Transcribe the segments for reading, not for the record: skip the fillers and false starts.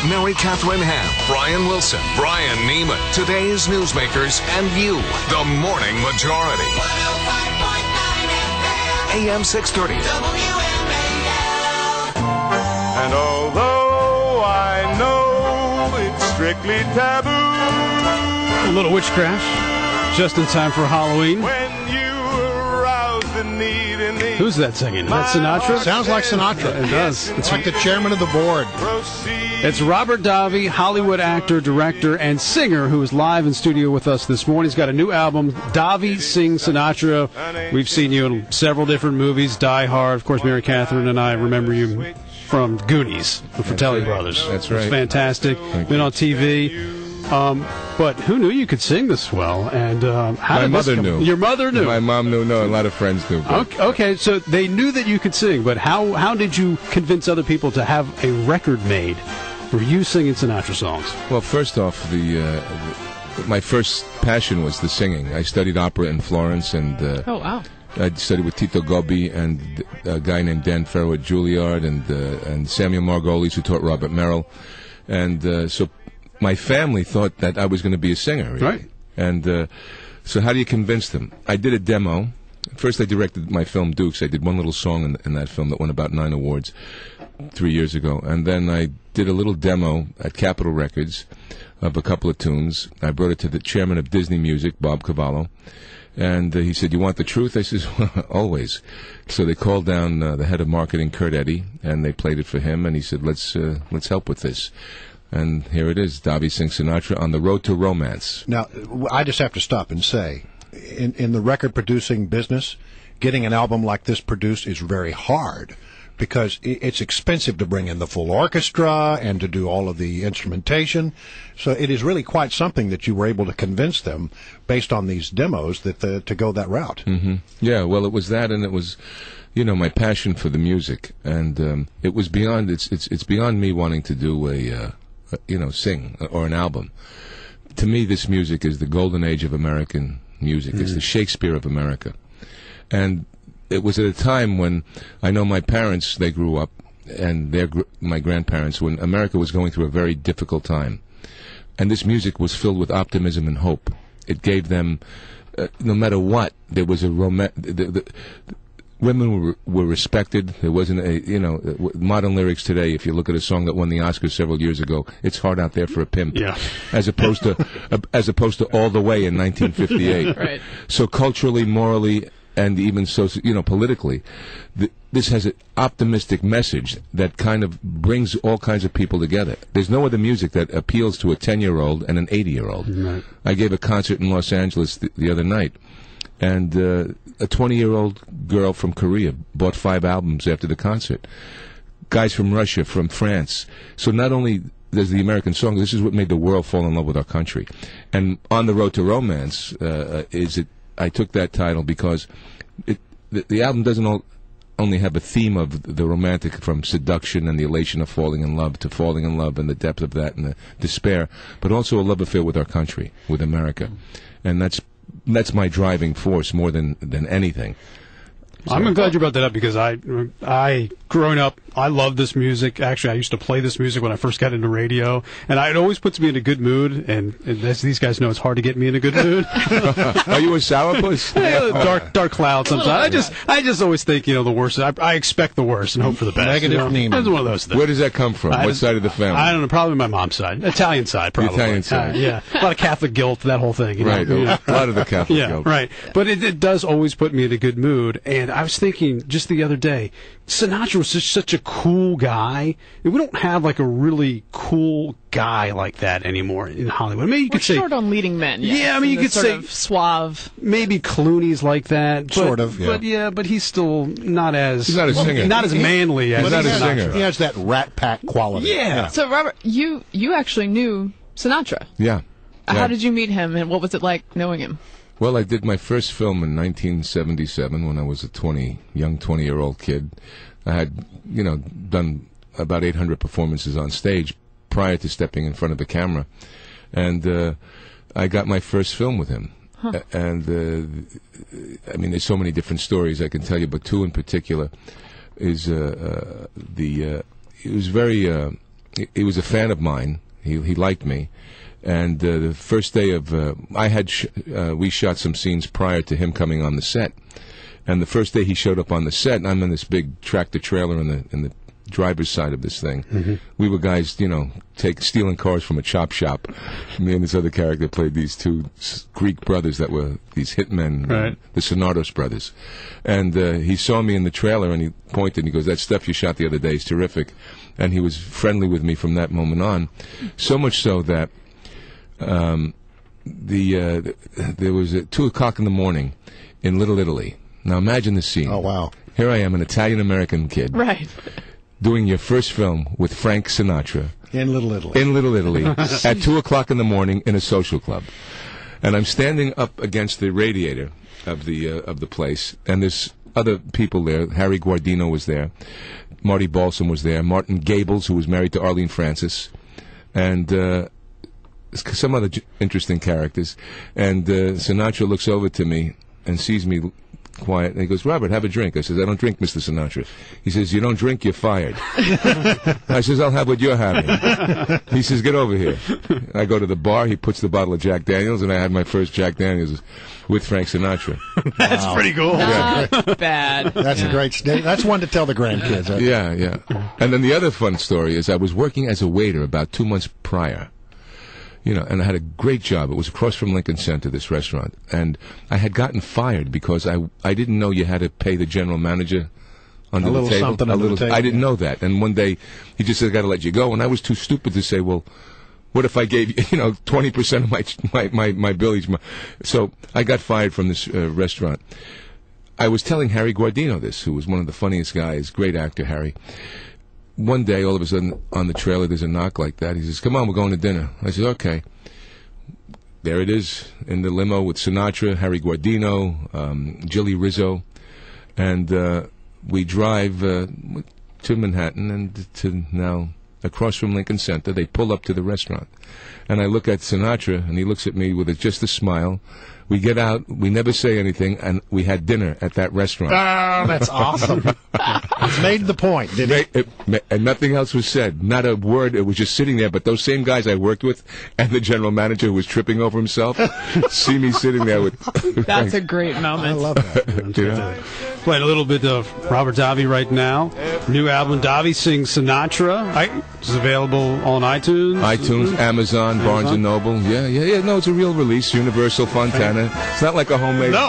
Mary Catherine Ham, Brian Wilson, Brian Neiman, today's newsmakers, and you, the Morning Majority. 105.9 FM. AM 630. WMAL. And although I know it's strictly taboo, a little witchcraft, just in time for Halloween. when you arouse the need in me. Who's that singing? Is that Sinatra? Sounds like Sinatra. It does. It's like the chairman of the board. It's Robert Davi, Hollywood actor, director, and singer, who is live in studio with us this morning. He's got a new album, Davi Sings Sinatra. We've seen you in several different movies, Die Hard. Of course, Mary Catherine and I remember you from Goonies, the Fratelli Brothers. That's right. It's fantastic. Been on TV. But who knew you could sing this well? And how My did mother this come? knew. Your mother knew. My mom knew. No, a lot of friends knew. Okay, so they knew that you could sing, but how did you convince other people to have a record made for you singing Sinatra songs? Well, first off, my first passion was the singing. I studied opera in Florence, and Oh, wow. I studied with Tito Gobbi and a guy named Dan Ferro at Juilliard, and Samuel Margolis, who taught Robert Merrill, and so my family thought that I was going to be a singer. Right. And so how do you convince them? I did a demo. First, I directed my film Dukes. I did one little song in that film that won about 9 awards 3 years ago. And then I did a little demo at Capitol Records of a couple of tunes. I brought it to the chairman of Disney Music, Bob Cavallo. And he said, "You want the truth?" I said, well, "Always." So they called down the head of marketing, Kurt Eddy, and they played it for him. And he said, let's help with this. And here it is, Davi Sings Sinatra on the road to romance. Now, I just have to stop and say, in the record-producing business, getting an album like this produced is very hard because it's expensive to bring in the full orchestra and to do all of the instrumentation. So it is really quite something that you were able to convince them, based on these demos, that to go that route. Mm-hmm. Yeah, well, it was that, and it was, my passion for the music, and it was beyond. It's beyond me wanting to do sing or an album. To me, this music is the golden age of American music. It's the Shakespeare of America. And it was at a time when I know my parents, they grew up, and my grandparents, when America was going through a very difficult time. And this music was filled with optimism and hope. It gave them, no matter what, there was a women were respected. There wasn't modern lyrics today. If you look at a song that won the Oscars several years ago, it's hard out there for a pimp. Yeah. As opposed to All the Way in 1958. Right. So culturally, morally, and even politically, this has an optimistic message that kind of brings all kinds of people together. There's no other music that appeals to a 10-year-old and an 80-year-old. Right. I gave a concert in Los Angeles the other night, and a 20-year-old girl from Korea bought 5 albums after the concert. Guys from Russia, from France. So not only there's the American song, this is what made the world fall in love with our country. And On the Road to Romance I took that title because the album doesn't only have a theme of the romantic, from seduction and the elation of falling in love to falling in love and the depth of that and the despair, but also a love affair with our country, with America. And that's my driving force more than anything. So. I'm glad you brought that up because I growing up, I love this music. Actually, I used to play this music when I first got into radio, and it always puts me in a good mood. And as these guys know, it's hard to get me in a good mood. Are you a sourpuss? dark cloud sometimes. I just always think the worst. I expect the worst and hope for the best. Negative Neiman. That's one of those things. Where does that come from? What side of the family? I don't know. Probably my mom's side, Italian side, probably. Italian side. Yeah, a lot of Catholic guilt, that whole thing. Right. A lot of the Catholic guilt. Yeah, right. But it does always put me in a good mood. And I was thinking just the other day, Sinatra was just such a cool guy. And we don't have like a really cool guy like that anymore in Hollywood. Maybe you could say short on leading men. Yes. Yeah, I mean you could say suave. Maybe Clooney's like that. Sort of. Yeah. But he's still not as. He's not a singer. Not as manly as. He's not a singer. He has that Rat Pack quality. Yeah. So Robert, you actually knew Sinatra. Yeah. How did you meet him, and what was it like knowing him? Well, I did my first film in 1977 when I was a young 20-year-old kid. I had, done about 800 performances on stage prior to stepping in front of the camera. And I got my first film with him. Huh. And, I mean, there's so many different stories I can tell you, but 2 in particular is it was very he was a fan of mine. He liked me. And the first day of we shot some scenes prior to him coming on the set. And the first day he showed up on the set, and I'm in this big tractor trailer in the driver's side of this thing. Mm-hmm. We were guys, stealing cars from a chop shop. Me and this other character played these two Greek brothers that were these hitmen, right. The Sonatos brothers. And he saw me in the trailer, and he pointed, and he goes, "That stuff you shot the other day is terrific." And he was friendly with me from that moment on. So much so that there was at 2 o'clock in the morning in Little Italy. Now imagine the scene. Oh, wow. Here I am, an Italian-American kid. Right. Doing your first film with Frank Sinatra. In Little Italy. In Little Italy. At 2 o'clock in the morning in a social club. And I'm standing up against the radiator of the place, and there's other people there. Harry Guardino was there. Marty Balsam was there. Martin Gables, who was married to Arlene Francis. And some other interesting characters. And Sinatra looks over to me and sees me quiet, and he goes, "Robert, have a drink." I says, "I don't drink, Mr. Sinatra." He says, "You don't drink, you're fired." I says, "I'll have what you're having." He says, "Get over here." I go to the bar, he puts the bottle of Jack Daniels, and I had my first Jack Daniels with Frank Sinatra. That's pretty cool. Not bad. That's a great That's one to tell the grandkids. Right? Yeah. And then the other fun story is I was working as a waiter about 2 months prior. And I had a great job. It was across from Lincoln Center, this restaurant. And I had gotten fired because I didn't know you had to pay the general manager under the table. Something under the table. I didn't know that. And one day, he just said, "I got to let you go." And I was too stupid to say, "Well, what if I gave you, 20% of my billage?" So I got fired from this restaurant. I was telling Harry Guardino this, who was one of the funniest guys, great actor, Harry. One day, all of a sudden, on the trailer, there's a knock like that. He says, "Come on, we're going to dinner." I said, "Okay." There it is, in the limo with Sinatra, Harry Guardino, Jilly Rizzo. And we drive to Manhattan and to now across from Lincoln Center. They pull up to the restaurant. And I look at Sinatra, and he looks at me with just a smile. We get out, we never say anything, and we had dinner at that restaurant. Oh, that's awesome. It's made the point, did it? And nothing else was said. Not a word. It was just sitting there. But those same guys I worked with and the general manager who was tripping over himself see me sitting there with... That's a great moment. I love that. Playing a little bit of Robert Davi right now. New album, Davi Sings Sinatra. It's available on iTunes. Amazon, Barnes & Noble. Yeah. No, it's a real release. Universal, Fontana. It's not like a homemade... No,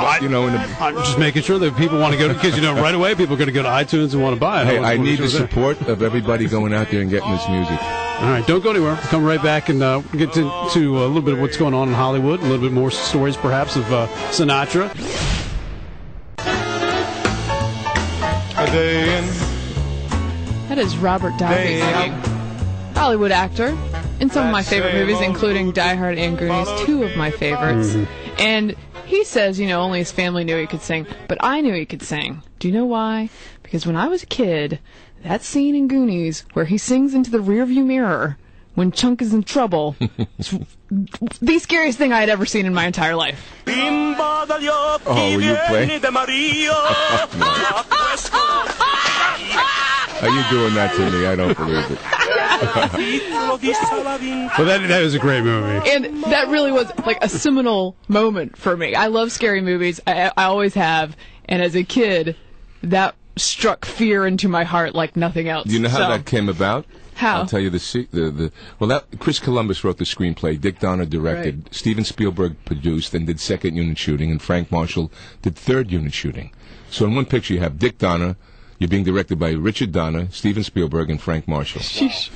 I'm just making sure that people want to go, because, right away people are going to go to iTunes and want to buy it. Hey, I need the support of everybody going out there and getting this music. All right, don't go anywhere. We'll come right back and get to a little bit of what's going on in Hollywood, a little bit more stories, perhaps, of Sinatra. A day in. That is Robert Davi singing. Hollywood actor in some of my favorite movies, including Die Hard and Goonies, 2 of my favorites. Mm-hmm. And he says, only his family knew he could sing, but I knew he could sing. Do you know why? Because when I was a kid, that scene in Goonies where he sings into the rearview mirror when Chunk is in trouble is the scariest thing I had ever seen in my entire life. Oh, were you playing? Are you doing that to me? I don't believe it. Well, that was a great movie. And that really was like a seminal moment for me. I love scary movies. I always have. And as a kid, that struck fear into my heart like nothing else. Do you know how that came about? How? I'll tell you Chris Columbus wrote the screenplay, Dick Donner directed, right. Steven Spielberg produced and did second unit shooting, and Frank Marshall did third unit shooting. So in one picture you have Dick Donner, you're being directed by Richard Donner, Steven Spielberg, and Frank Marshall. Sheesh.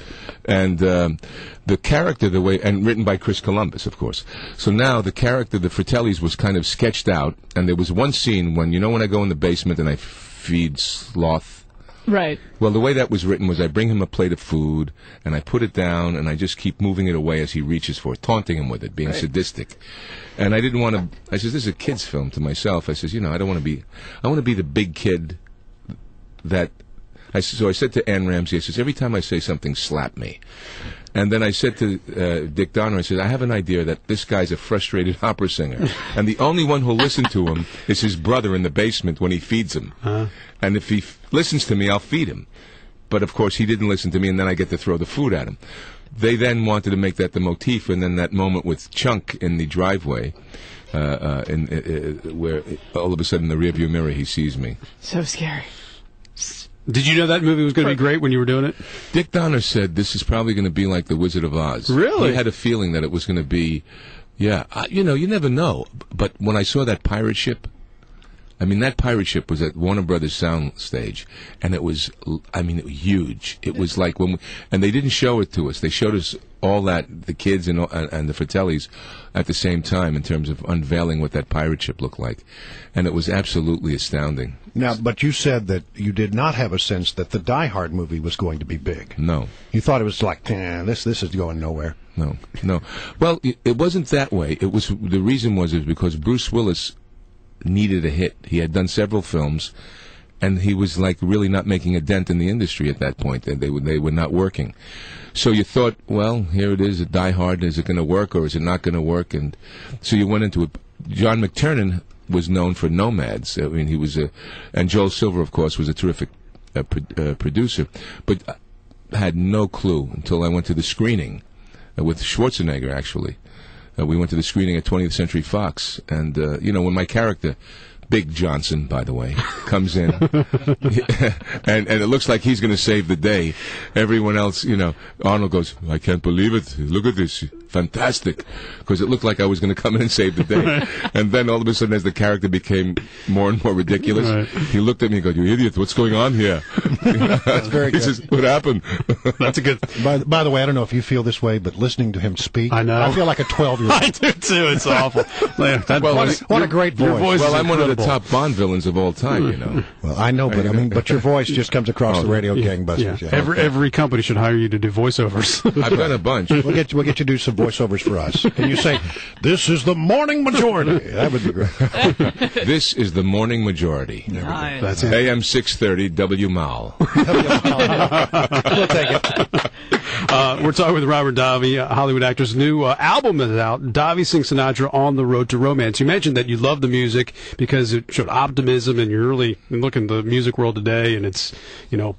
And the character, and written by Chris Columbus, of course. So now the character, the Fratellis, was kind of sketched out, and there was one scene when I go in the basement and I feed Sloth. Right. Well, the way that was written was I bring him a plate of food, and I put it down, and I just keep moving it away as he reaches for it, taunting him with it, being sadistic. And I didn't want to... I says, this is a kid's film to myself. I says, I don't want to be... I want to be the big kid that... So I said to Ann Ramsey, I says, every time I say something, slap me. And then I said to Dick Donner, I said, I have an idea that this guy's a frustrated opera singer. And the only one who'll listen to him is his brother in the basement when he feeds him. And if he listens to me, I'll feed him. But of course, he didn't listen to me, and then I get to throw the food at him. They then wanted to make that the motif, and then that moment with Chunk in the driveway, where all of a sudden in the rearview mirror he sees me. So scary. Did you know that movie was going to be great when you were doing it? Dick Donner said this is probably going to be like The Wizard of Oz. Really? He had a feeling that it was going to be, you never know. But when I saw that pirate ship, I mean, that pirate ship was at Warner Brothers sound stage, and it was huge. It was like and they didn't show it to us. They showed us all that, the kids and the Fratellis at the same time in terms of unveiling what that pirate ship looked like. And it was absolutely astounding. Now, but you said that you did not have a sense that the Die Hard movie was going to be big. No. You thought it was like, this is going nowhere. No. Well, it wasn't that way. The reason was because Bruce Willis needed a hit. He had done several films, and he was like really not making a dent in the industry at that point. They were not working. So you thought, well, here it is, a Die Hard. Is it going to work or is it not going to work? And so you went into it. John McTiernan was known for Nomads. I mean, he was and Joel Silver, of course, was a terrific producer, but I had no clue until I went to the screening with Schwarzenegger, actually. We went to the screening at 20th Century Fox, and, when my character, Big Johnson, by the way, comes in, and it looks like he's going to save the day. Everyone else, Arnold goes, I can't believe it. Look at this. Fantastic. Because it looked like I was going to come in and save the day. And then all of a sudden, as the character became more and more ridiculous, he looked at me and goes, you idiot, what's going on here? That's very good. He says, what happened? That's a good... By the way, I don't know if you feel this way, but listening to him speak, I know. I feel like a 12-year-old. I do, too. It's awful. What a great voice. Your voice Well, is I'm one of the incredible. top Bond villains of all time, Well, I know, but your voice just comes across the radio gangbusters. Yeah. Yeah. Every company should hire you to do voiceovers. I've done a bunch. We'll get you to do some voiceovers for us. Can you say, "This is the morning majority"? That would be great. This is the morning majority. Nice. That's it. AM 630 WMAL. We'll take it. We're talking with Robert Davi, Hollywood actor's new album is out. Davi sings Sinatra on the Road to Romance. You mentioned that you love the music because it showed optimism, and you're really looking at the music world today, and it's,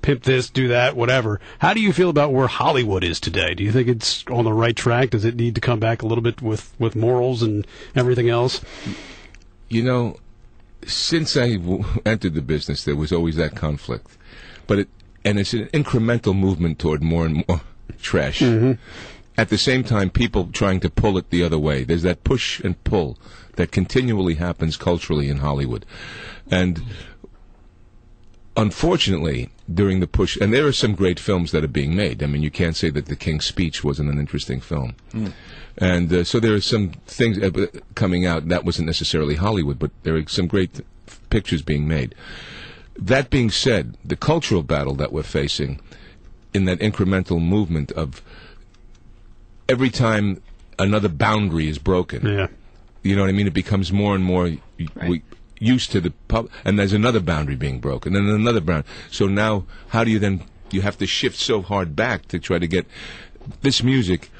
pimp this, do that, whatever. How do you feel about where Hollywood is today? Do you think it's on the right track? Does it need to come back a little bit with morals and everything else? Since I entered the business, there was always that conflict. But it's an incremental movement toward more and more trash. Mm-hmm. At the same time, people trying to pull it the other way. There's that push and pull that continually happens culturally in Hollywood. And unfortunately, during the push, and there are some great films that are being made. I mean, you can't say that The King's Speech wasn't an interesting film. Mm. And so there are some things coming out. That wasn't necessarily Hollywood, but there are some great pictures being made. That being said, the cultural battle that we're facing in that incremental movement of every time another boundary is broken, you know what I mean? It becomes more and more used to the pub, and there's another boundary being broken, and another boundary. So now, how do you then? You have to shift so hard back to try to get this music.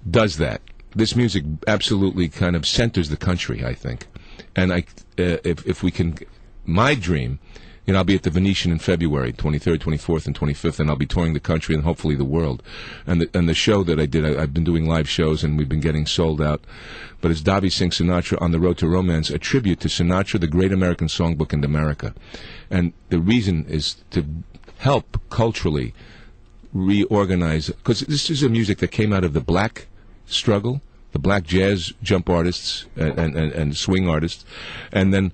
Does that? This music absolutely kind of centers the country, I think, and if we can, my dream. I'll be at the Venetian in February, 23rd, 24th, and 25th, and I'll be touring the country and hopefully the world. And the show that I did, I've been doing live shows, and we've been getting sold out. But it's Davi Sings Sinatra on the Road to Romance, a tribute to Sinatra, the great American songbook in America. And the reason is to help culturally reorganize, because this is a music that came out of the black struggle, the black jazz jump artists and swing artists, and then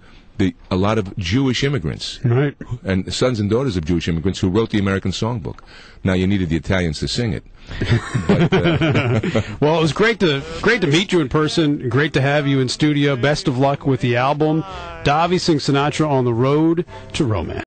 a lot of Jewish immigrants, right, and sons and daughters of Jewish immigrants who wrote the American songbook. Now you needed the Italians to sing it. But, well, it was great to meet you in person. Great to have you in studio. Best of luck with the album. Davi Sings Sinatra on the Road to Romance.